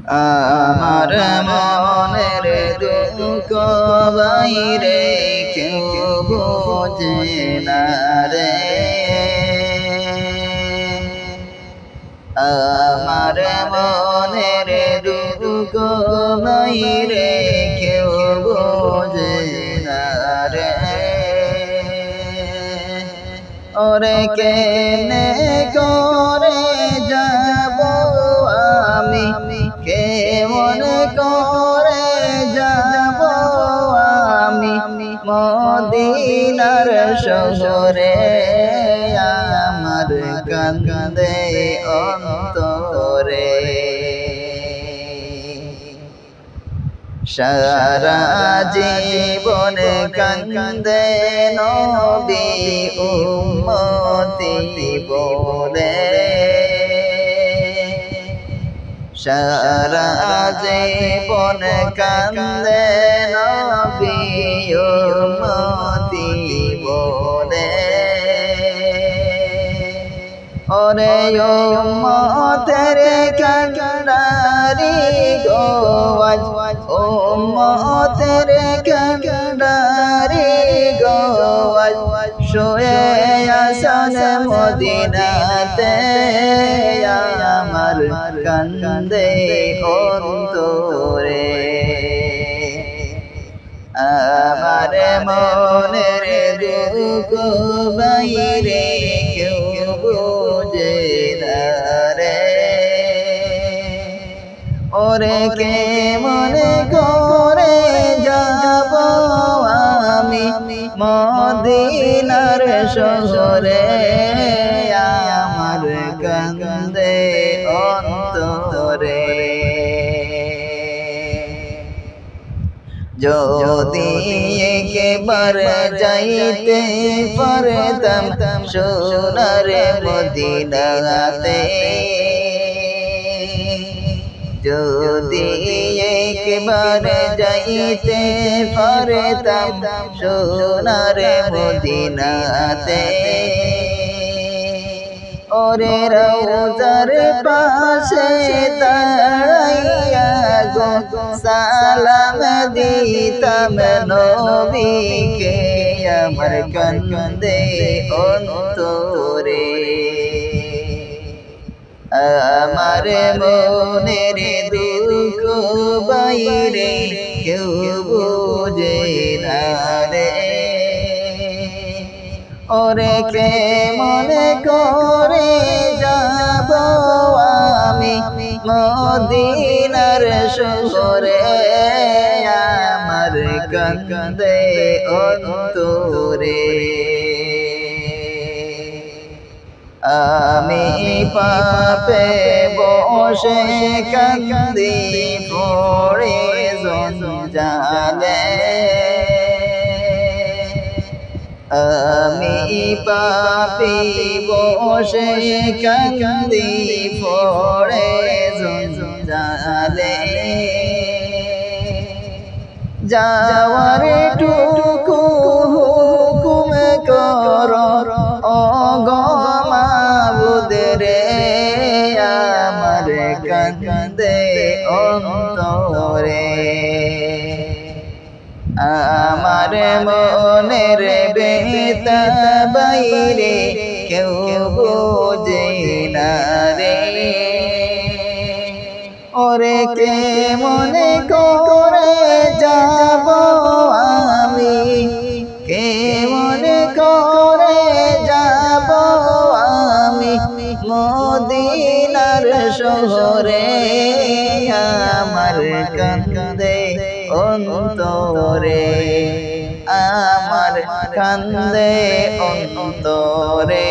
আমার মনের দুঃখ বাইরে কেউ বোঝে না রে, আমার মনের দুঃখ বাইরে কেউ বোঝে না রে। ওরে কেনে করে যাব আমি, কেমন করে যাব আমি মদিনার শহরে, আমার কান্দে অন্তরে। সারা জীবন কান্দে নবী উম্মতি বলে, সারা জীবন কান্দে নবী উম্মতি বলে। ওরে উম্মতের কান্ডারি গো আজ, উম্মতের কান্ডারি গো আজ, শুয়ে আছেন মদিনাতে, আমার কান্দে অন্তরে। আমার মনের দুঃখ বাইরে কেউ বোঝে না রে, ওরে কেমন করে যাব আমি মদিনার শহরে, আমার কান্দে অন্তরে। যদি একবার যাইতে পারতাম সোনার মদিনাতে, যদি একবার যাইতে পারতাম সোনার মদিনাতে, ওরে রওজার পাশে দাঁড়াইয়া গো সালাম দিতাম নবীকে, আমার কান্দে অন্তরে। আমার মনের দুঃখ বাইরে কেউ বোঝে না রে, ওরে কেমন করে যাব আমি মদিনার শহরে, আমার কান্দে অন্তরে। আমি পাপে বসে কান্দি পড়ে জঞ্জালে, আমি পাপি বসে কান্দি পড়ে জঞ্জালে, যাওয়ার টুকু হুকুম কর ও গো মাবুদ রে, আমার কান্দে অন্তরে। আমার মনের বেতা বাইরে কেউ বোঝে না রে, ওরে কেমন করে যাব আমি, কেমন করে যাব আমি মদিনার শহরে, আমার কান্দে অন্তরে, আমার কান্দে অন্তরে।